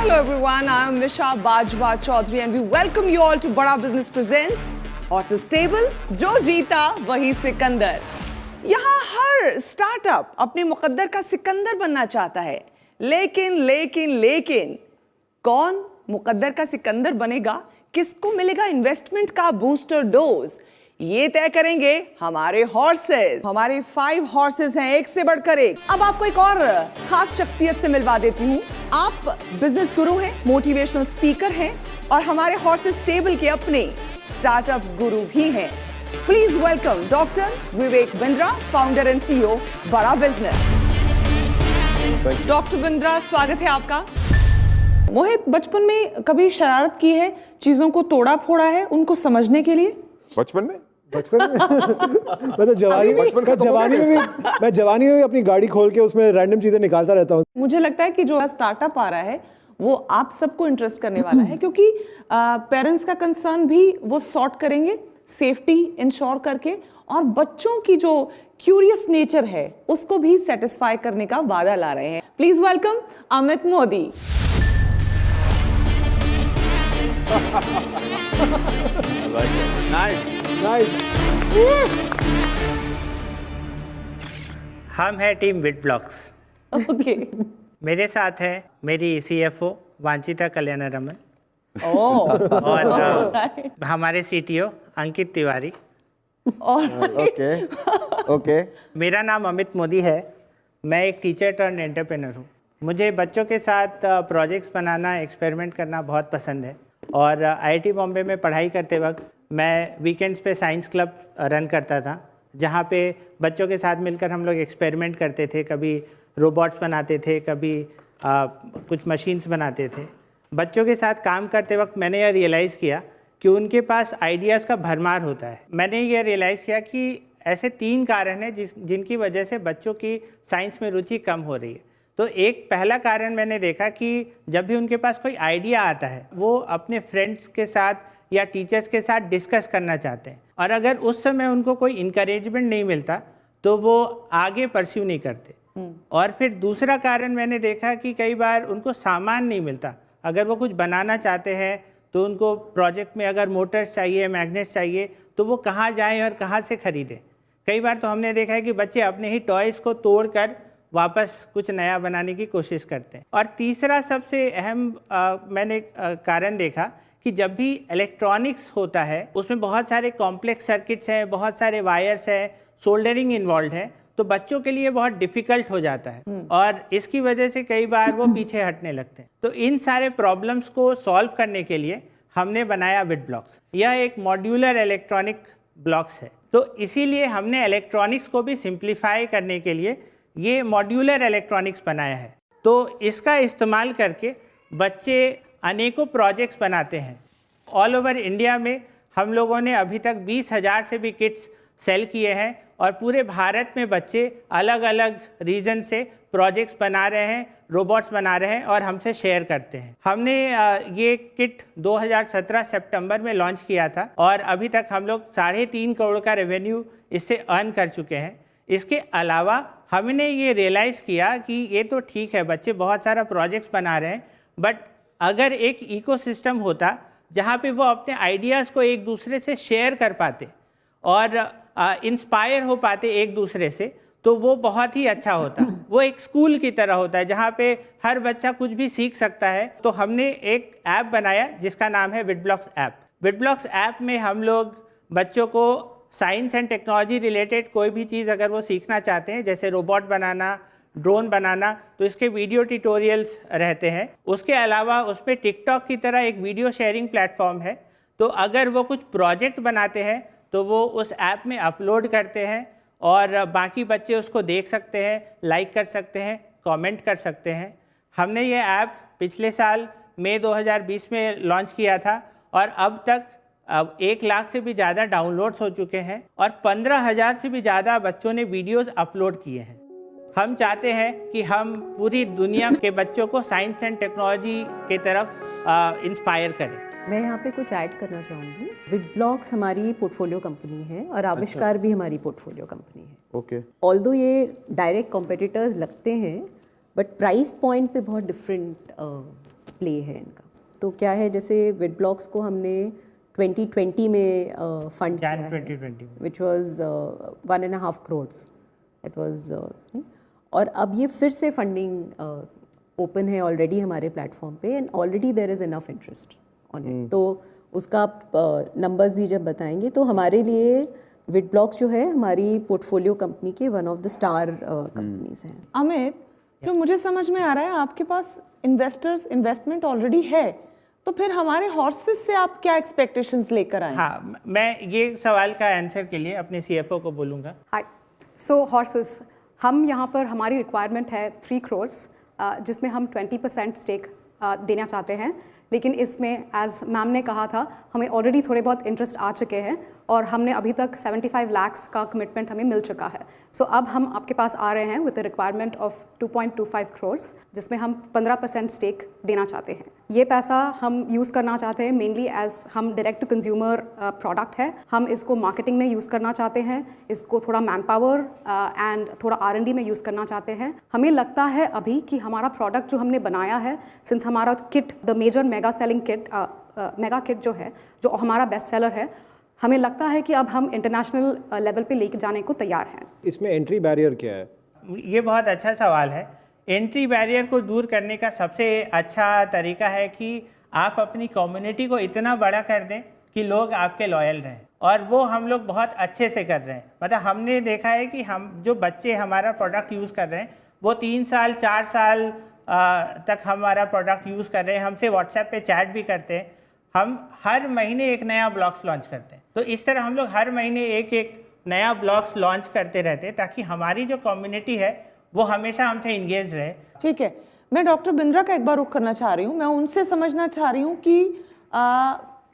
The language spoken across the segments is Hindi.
Hello everyone, I am Nisha Bajwa Chaudhary and we welcome you all to Bada Business Presents Horses Stable, जो जीता वही सिकंदर। यहाँ हर स्टार्टअप अपने मुकद्दर का सिकंदर बनना चाहता है, लेकिन कौन मुकद्दर का सिकंदर बनेगा, किसको मिलेगा इन्वेस्टमेंट का बूस्टर डोज, ये तय करेंगे हमारे हॉर्सेस। हमारे 5 हॉर्सेस हैं, एक से बढ़कर एक। अब आपको एक और खास शख्सियत से मिलवा देती हूँ। आप बिजनेस गुरु हैं, मोटिवेशनल स्पीकर हैं और हमारे हॉर्सेस स्टेबल के अपने स्टार्टअप गुरु भी हैं। Please welcome doctor Vivek Bindra, founder and CEO बड़ा बिजनेस। डॉक्टर बिंद्रा, स्वागत है आपका। मोहित, बचपन में कभी शरारत की है, चीजों को तोड़ा फोड़ा है उनको समझने के लिए? बचपन में मैं तो जवानी में भी अपनी गाड़ी खोल के उसमें रैंडम चीजें निकालता रहता हूँ। मुझे लगता है कि जो स्टार्टअप आ रहा है वो आप सबको इंटरेस्ट करने वाला है, क्योंकि पेरेंट्स का कंसर्न भी वो सॉर्ट करेंगे, सेफ्टी इंश्योर करके, और बच्चों की जो क्यूरियस नेचर है उसको भी सेटिस्फाई करने का वादा ला रहे हैं। Please welcome Amit Modi. Nice. हम हैं टीम विडब्लॉक्स। ओके। मेरे साथ है मेरी सीएफओ वांचिता कल्याणरमन और हमारे सीटीओ अंकित तिवारी। ओके। मेरा नाम अमित मोदी है। मैं एक टीचर टर्न एंटरप्रेन्योर हूँ। मुझे बच्चों के साथ प्रोजेक्ट्स बनाना, एक्सपेरिमेंट करना बहुत पसंद है और आईआईटी बॉम्बे में पढ़ाई करते वक्त मैं वीकेंड्स पे साइंस क्लब रन करता था, जहाँ पे बच्चों के साथ मिलकर हम लोग एक्सपेरिमेंट करते थे। कभी रोबोट्स बनाते थे, कभी कुछ मशीन्स बनाते थे। बच्चों के साथ काम करते वक्त मैंने यह रियलाइज़ किया कि उनके पास आइडियाज़ का भरमार होता है। मैंने यह रियलाइज़ किया कि ऐसे 3 कारण हैं जिनकी वजह से बच्चों की साइंस में रुचि कम हो रही है। तो एक पहला कारण मैंने देखा कि जब भी उनके पास कोई आइडिया आता है वो अपने फ्रेंड्स के साथ या टीचर्स के साथ डिस्कस करना चाहते हैं, और अगर उस समय उनको कोई इनकरेजमेंट नहीं मिलता तो वो आगे परस्यू नहीं करते। और फिर दूसरा कारण मैंने देखा कि कई बार उनको सामान नहीं मिलता। अगर वो कुछ बनाना चाहते हैं तो उनको प्रोजेक्ट में अगर मोटर्स चाहिए, मैग्नेट्स चाहिए, तो वो कहाँ जाएं और कहाँ से खरीदें। कई बार तो हमने देखा है कि बच्चे अपने ही टॉयज़ को तोड़कर वापस कुछ नया बनाने की कोशिश करते हैं। और तीसरा सबसे अहम मैंने कारण देखा कि जब भी इलेक्ट्रॉनिक्स होता है उसमें बहुत सारे कॉम्प्लेक्स सर्किट्स हैं, बहुत सारे वायर्स हैं, सोल्डरिंग इन्वॉल्व है, तो बच्चों के लिए बहुत डिफ़िकल्ट हो जाता है और इसकी वजह से कई बार वो पीछे हटने लगते हैं। तो इन सारे प्रॉब्लम्स को सॉल्व करने के लिए हमने बनाया विडब्लॉक्स। यह एक मॉड्यूलर इलेक्ट्रॉनिक ब्लॉक्स है, तो इसीलिए हमने इलेक्ट्रॉनिक्स को भी सिंप्लीफाई करने के लिए ये मॉड्यूलर इलेक्ट्रॉनिक्स बनाया है। तो इसका इस्तेमाल करके बच्चे अनेकों प्रोजेक्ट्स बनाते हैं। ऑल ओवर इंडिया में हम लोगों ने अभी तक 20,000 से भी किट्स सेल किए हैं और पूरे भारत में बच्चे अलग अलग रीजन से प्रोजेक्ट्स बना रहे हैं, रोबोट्स बना रहे हैं और हमसे शेयर करते हैं। हमने ये किट 2017 सितंबर में लॉन्च किया था और अभी तक हम लोग 3.5 करोड़ का रेवेन्यू इससे अर्न कर चुके हैं। इसके अलावा हमने ये रियलाइज़ किया कि ये तो ठीक है, बच्चे बहुत सारा प्रोजेक्ट्स बना रहे हैं, बट अगर एक इकोसिस्टम होता जहाँ पे वो अपने आइडियाज़ को एक दूसरे से शेयर कर पाते और इंस्पायर हो पाते एक दूसरे से, तो वो बहुत ही अच्छा होता। वो एक स्कूल की तरह होता है जहाँ पे हर बच्चा कुछ भी सीख सकता है। तो हमने एक ऐप बनाया जिसका नाम है विडब्लॉक्स ऐप। विडब्लॉक्स ऐप में हम लोग बच्चों को साइंस एंड टेक्नोलॉजी रिलेटेड कोई भी चीज़ अगर वो सीखना चाहते हैं, जैसे रोबोट बनाना, ड्रोन बनाना, तो इसके वीडियो ट्यूटोरियल्स रहते हैं। उसके अलावा उस पर टिकटॉक की तरह एक वीडियो शेयरिंग प्लेटफॉर्म है। तो अगर वो कुछ प्रोजेक्ट बनाते हैं तो वो उस ऐप में अपलोड करते हैं और बाकी बच्चे उसको देख सकते हैं, लाइक कर सकते हैं, कमेंट कर सकते हैं। हमने ये ऐप पिछले साल मई 2020 में लॉन्च किया था और अब तक 1 लाख से भी ज़्यादा डाउनलोड्स हो चुके हैं और 15,000 से भी ज़्यादा बच्चों ने वीडियोस अपलोड किए हैं। हम चाहते हैं कि हम पूरी दुनिया के बच्चों को साइंस एंड टेक्नोलॉजी की तरफ इंस्पायर करें। मैं यहाँ पे कुछ ऐड करना चाहूँगी। विडब्लॉक्स हमारी पोर्टफोलियो कंपनी है और आविष्कार भी हमारी पोर्टफोलियो कंपनी है। ओके। ऑल्दो ये डायरेक्ट कॉम्पिटिटर्स लगते हैं, बट प्राइस पॉइंट पे बहुत डिफरेंट प्ले है इनका। तो क्या है, जैसे विड ब्लॉक्स को हमने 2020 में फंड किया Jan है, 2020 में। Which was 1.5 crores it was. और अब ये फिर से फंडिंग ओपन है ऑलरेडी हमारे प्लेटफॉर्म पे, and already there is enough interest on it. तो उसका आप नंबर्स भी जब बताएंगे, तो हमारे लिए विड ब्लॉक्स जो है हमारी पोर्टफोलियो कंपनी के one of the star companies हैं। अमित, जो मुझे समझ में आ रहा है, आपके पास इन्वेस्टमेंट ऑलरेडी है, तो फिर हमारे हॉर्सेस से आप क्या एक्सपेक्टेशंस लेकर आए? हाँ, मैं ये सवाल का आंसर के लिए अपने CFO को बोलूँगा। हाय, सो हॉर्सेस, हम यहाँ पर हमारी रिक्वायरमेंट है 3 crores, जिसमें हम 20% स्टेक देना चाहते हैं। लेकिन इसमें एज मैम ने कहा था, हमें ऑलरेडी थोड़े बहुत इंटरेस्ट आ चुके हैं और हमने अभी तक 75 lakhs का कमिटमेंट हमें मिल चुका है। सो अब हम आपके पास आ रहे हैं with the requirement of 2.25 crores, जिसमें हम 15% स्टेक देना चाहते हैं। ये पैसा हम यूज़ करना चाहते हैं मेनली एज हम डायरेक्ट टू कंज्यूमर प्रोडक्ट है। हम इसको मार्केटिंग में यूज़ करना चाहते हैं, इसको थोड़ा मैन पावर एंड थोड़ा R&D में यूज़ करना चाहते हैं। हमें लगता है अभी कि हमारा प्रोडक्ट जो हमने बनाया है, सिंस हमारा kit the major mega selling kit mega kit जो है, जो हमारा बेस्ट सेलर है, हमें लगता है कि अब हम इंटरनेशनल लेवल पे लेके जाने को तैयार हैं। इसमें एंट्री बैरियर क्या है? ये बहुत अच्छा सवाल है। एंट्री बैरियर को दूर करने का सबसे अच्छा तरीका है कि आप अपनी कम्युनिटी को इतना बड़ा कर दें कि लोग आपके लॉयल रहें, और वो हम लोग बहुत अच्छे से कर रहे हैं। मतलब हमने देखा है कि हम जो बच्चे हमारा प्रोडक्ट यूज़ कर रहे हैं, वो 3 साल 4 साल तक हमारा प्रोडक्ट यूज़ कर रहे हैं, हमसे व्हाट्सएप पे चैट भी करते हैं। हम हर महीने एक नया ब्लॉग्स लॉन्च करते हैं। तो इस तरह हम लोग हर महीने एक नया ब्लॉग्स लॉन्च करते रहते हैं, ताकि हमारी जो कम्युनिटी है वो हमेशा हमसे इंगेज रहे। ठीक है, मैं डॉक्टर बिंद्रा का एक बार रुख करना चाह रही हूँ। मैं उनसे समझना चाह रही हूँ कि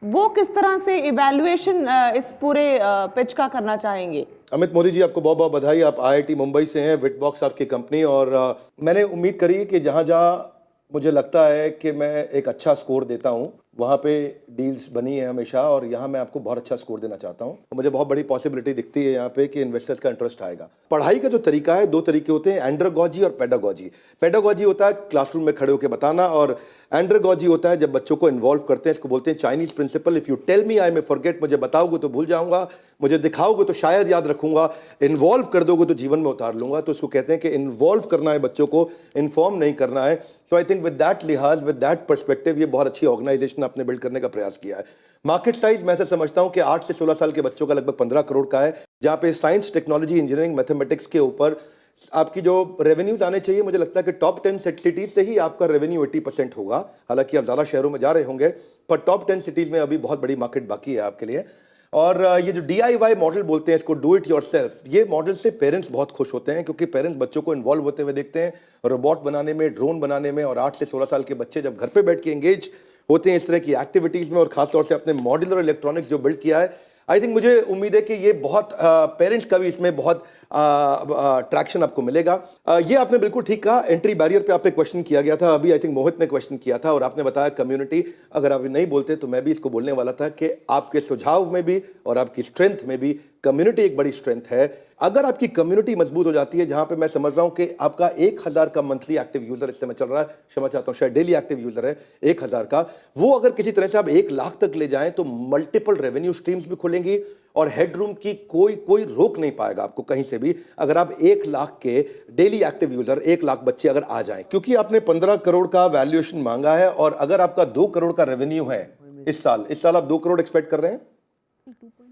वो किस तरह से इवैल्यूएशन इस पूरे पिच का करना चाहेंगे। अमित मोदी जी, आपको बहुत बहुत बधाई। आप IIT मुंबई से हैं, विड ब्लॉक्स आपकी कंपनी, और मैंने उम्मीद करी कि जहाँ जहाँ मुझे लगता है कि मैं एक अच्छा स्कोर देता हूँ, वहाँ पे डील्स बनी है हमेशा, और यहाँ मैं आपको बहुत अच्छा स्कोर देना चाहता हूँ। तो मुझे बहुत बड़ी पॉसिबिलिटी दिखती है यहाँ पे कि इन्वेस्टर्स का इंटरेस्ट आएगा। पढ़ाई का जो तरीका है, 2 तरीके होते हैं, एंड्रागॉजी और पेडागॉजी। पेडागॉजी होता है क्लासरूम में खड़े होकर बताना, और एंड्रागॉजी होता है जब बच्चों को इन्वॉल्व करते हैं। इसको बोलते हैं Chinese principle, if you tell me I may forget, मुझे बताओगे तो भूल जाऊंगा, मुझे दिखाओगे तो शायद याद रखूंगा, इन्वॉल्व कर दोगे तो जीवन में उतार लूंगा। तो इसको कहते हैं कि इन्वॉल्व करना है बच्चों को, इन्फॉर्म नहीं करना है। सो आई थिंक विद दैट लिहाज, विद दैट पर्सपेक्टिव, ये बहुत अच्छी ऑर्गेनाइजेशन आपने बिल्ड करने का प्रयास किया है। मार्केट साइज मैं ऐसा समझता हूं कि 8 से 16 साल के बच्चों का लगभग 15 करोड़ का है, जहां पे साइंस, टेक्नोलॉजी, इंजीनियरिंग, मैथमेटिक्स के ऊपर आपकी जो रेवेन्यूज आने चाहिए, मुझे लगता है कि टॉप 10 सिटीज से ही आपका रेवेन्यू 80% होगा। हालांकि आप ज़्यादा शहरों में जा रहे होंगे, पर टॉप 10 सिटीज में अभी बहुत बड़ी मार्केट बाकी है आपके लिए। और ये जो DIY मॉडल बोलते हैं, इसको डू इट योरसेल्फ, ये मॉडल से पेरेंट्स बहुत खुश होते हैं, क्योंकि पेरेंट्स बच्चों को इन्वॉल्व होते हुए देखते हैं, रोबोट बनाने में, ड्रोन बनाने में। और 8 से 16 साल के बच्चे जब घर पे बैठ के एंगेज होते हैं इस तरह की एक्टिविटीज़ में, और खासतौर से अपने मॉड्यूलर इलेक्ट्रॉनिक्स जो बिल्ड किया है, आई थिंक मुझे उम्मीद है कि ये बहुत पेरेंट्स का भी इसमें बहुत ट्रैक्शन आपको मिलेगा। ये आपने बिल्कुल ठीक कहा। एंट्री बैरियर पे आपने क्वेश्चन किया गया था, अभी आई थिंक मोहित ने क्वेश्चन किया था, और आपने बताया कम्युनिटी। अगर आप नहीं बोलते तो मैं भी इसको बोलने वाला था कि आपके सुझाव में भी और आपकी स्ट्रेंथ में भी कम्युनिटी एक बड़ी स्ट्रेंथ है। अगर आपकी कम्युनिटी मजबूत हो जाती है, जहां पे मैं समझ रहा हूं कि आपका 1000 का मंथली एक्टिव यूजर इस समय चल रहा है, क्षमा चाहता हूं, शायद डेली एक्टिव यूजर है 1000 का, वो अगर किसी तरह से आप 1 लाख तक ले जाएं तो मल्टीपल रेवेन्यू स्ट्रीम्स भी खुलेंगी, और हेडरूम की कोई रोक नहीं पाएगा आपको कहीं से भी, अगर आप 1 लाख के डेली एक्टिव यूजर, 1 लाख बच्चे अगर आ जाएं। क्योंकि आपने 15 करोड़ का वैल्यूएशन मांगा है, और अगर आपका 2 करोड़ का रेवेन्यू है इस साल आप 2 करोड़ एक्सपेक्ट कर रहे हैं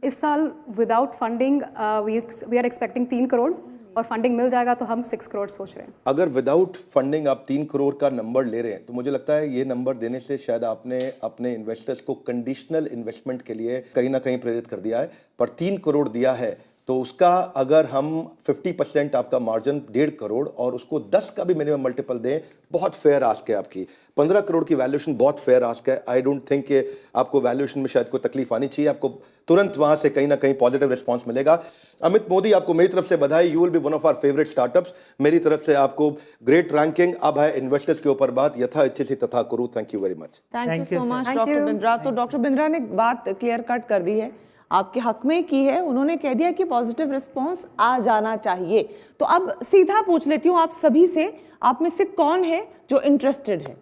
इस साल। Without funding we are expecting 3 crore, और फंडिंग मिल जाएगा तो हम 6 करोड़ सोच रहे हैं। अगर विदाउट फंडिंग आप 3 करोड़ का नंबर ले रहे हैं, तो मुझे लगता है ये नंबर देने से शायद आपने अपने इन्वेस्टर्स को कंडीशनल इन्वेस्टमेंट के लिए कहीं ना कहीं प्रेरित कर दिया है। पर 3 करोड़ दिया है, तो उसका अगर हम 50% आपका मार्जिन 1.5 करोड़, और उसको 10 का भी मिनिमम मल्टीपल दें, बहुत फेयर आस्क है आपकी। 15 करोड़ की वैल्यूएशन बहुत फेयर आस्क है। आई डोंट थिंक कि आपको वैल्यूएशन में शायद कोई तकलीफ आनी चाहिए, आपको तुरंत वहां से कहीं ना कहीं पॉजिटिव रिस्पांस मिलेगा। अमित मोदी, आपको मेरी तरफ से बधाई। You will be one of our favourite startups. मेरी तरफ से आपको ग्रेट रैंकिंग। अब है इन्वेस्टर्स के ऊपर बात, यथा इच्छित तथा कुरु। Thank you very much. Thank you Thank you, so much sir. Doctor Thank you. Bindra. तो डॉक्टर बिंद्रा ने बात क्लियर कट कर दी है, आपके हक में की है। उन्होंने कह दिया कि पॉजिटिव रिस्पांस आ जाना चाहिए। तो अब सीधा पूछ लेती हूँ आप सभी से, आप में से कौन है जो इंटरेस्टेड है?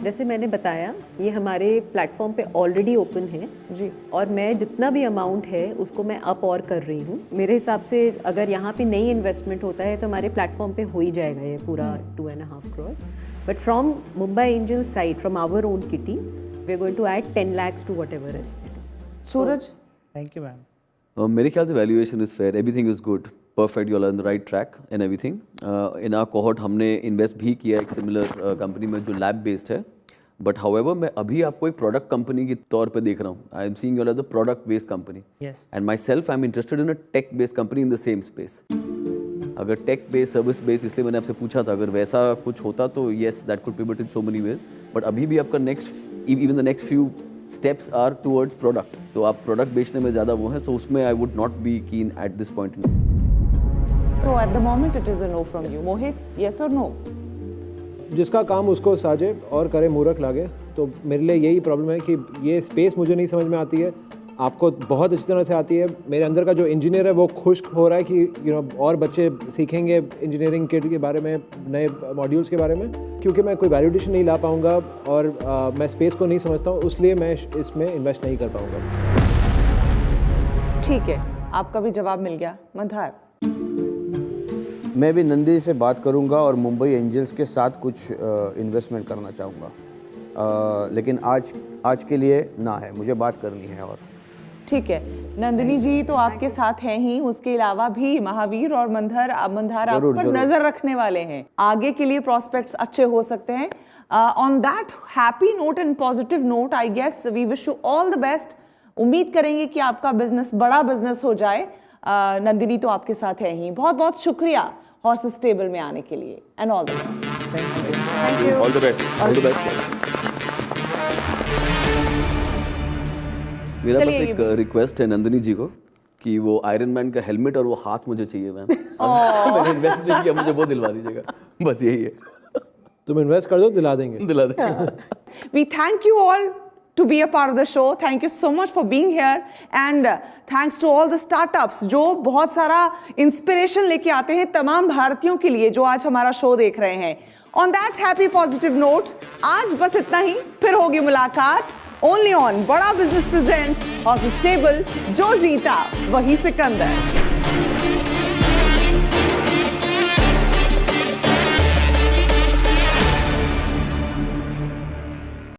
जैसे मैंने बताया ये हमारे प्लेटफॉर्म पे ऑलरेडी ओपन है जी। और मैं जितना भी अमाउंट है उसको मैं अप और कर रही हूँ। मेरे हिसाब से अगर यहाँ पे नई इन्वेस्टमेंट होता है तो हमारे प्लेटफॉर्म पे हो ही जाएगा ये पूरा 2.5 crores। But from Mumbai angel side, from our own kitty, we are going to add 10 lakhs to whatever else they do। Suraj, thank you ma'am. मेरे ख्याल से valuation is fair, everything is good, perfect, you are on the right track and everything. In our cohort हमने इन्वेस्ट भी किया एक सिमिलर कंपनी में जो लैब बेस्ड है, बट हाउएवर मैं अभी आपको एक प्रोडक्ट कंपनी के तौर पे देख रहा हूँ। I am seeing you are the product based company Yes. And myself I am interested in a tech based company in the same space. अगर टेक बेस्ड सर्विस बेस्ड, इसलिए मैंने आपसे पूछा था, अगर वैसा कुछ होता तो yes that could pivot in so many ways, but अभी भी आपका next even the next few steps are towards product, तो आप प्रोडक्ट बेचने में ज़्यादा वो हैं, सो उसमें आई वुड नॉट बी कीन at this point. so at the moment it is a no from you. Mohit, yes or no? जिसका काम उसको साजे और करे मूर्ख लागे। तो मेरे लिए यही प्रॉब्लम है कि ये स्पेस मुझे नहीं समझ में आती है, आपको बहुत अच्छी तरह से आती है। मेरे अंदर का जो इंजीनियर है वो खुश हो रहा है कि और बच्चे सीखेंगे इंजीनियरिंग किट के बारे में, नए मॉड्यूल्स के बारे में, क्योंकि मैं कोई वैल्यूएशन नहीं ला पाऊँगा और मैं स्पेस को नहीं समझता हूँ, इसलिए मैं इसमें इन्वेस्ट नहीं कर पाऊँगा। ठीक है, आपका भी जवाब मिल गया। मंधार, मैं भी नंदी से बात करूंगा और मुंबई एंजल्स के साथ कुछ इन्वेस्टमेंट करना चाहूँगा, लेकिन आज के लिए ना है, मुझे बात करनी है। और ठीक है, नंदिनी जी तो आपके साथ हैं ही, उसके अलावा भी महावीर और मंधार आप पर नजर रखने वाले हैं। आगे के लिए प्रोस्पेक्ट्स अच्छे हो सकते हैं। On that happy note and positive note, I guess we wish you all the best. उम्मीद करेंगे कि आपका बिजनेस बड़ा बिजनेस हो जाए। नंदिनी तो आपके साथ है ही। बहुत बहुत शुक्रिया हॉर्सेस टेबल में आने के लिए and all the best. All the best, all the best. मेरा बस चलिए, एक रिक्वेस्ट है नंदिनी जी को कि वो आयरन मैन का हेलमेट और वो हाथ मुझे चाहिए मैम। मैंने इन्वेस्ट नहीं किया, मुझे वो दिलवा दीजिएगा, बस यही है। तुम इन्वेस्ट कर दो, दिला देंगे। दिला देंगे। We thank you all to be a part of the show. Thank you so much for being here and thanks to all the startups जो बहुत सारा इंस्पिरेशन लेके आते हैं तमाम भारतीयों के लिए जो आज हमारा शो देख रहे हैं। On that happy positive note, आज बस इतना ही, फिर होगी मुलाकात only on बड़ा बिजनेस प्रेजेंट्स हॉर्सेस टेबल। जो जीता वही सिकंदर।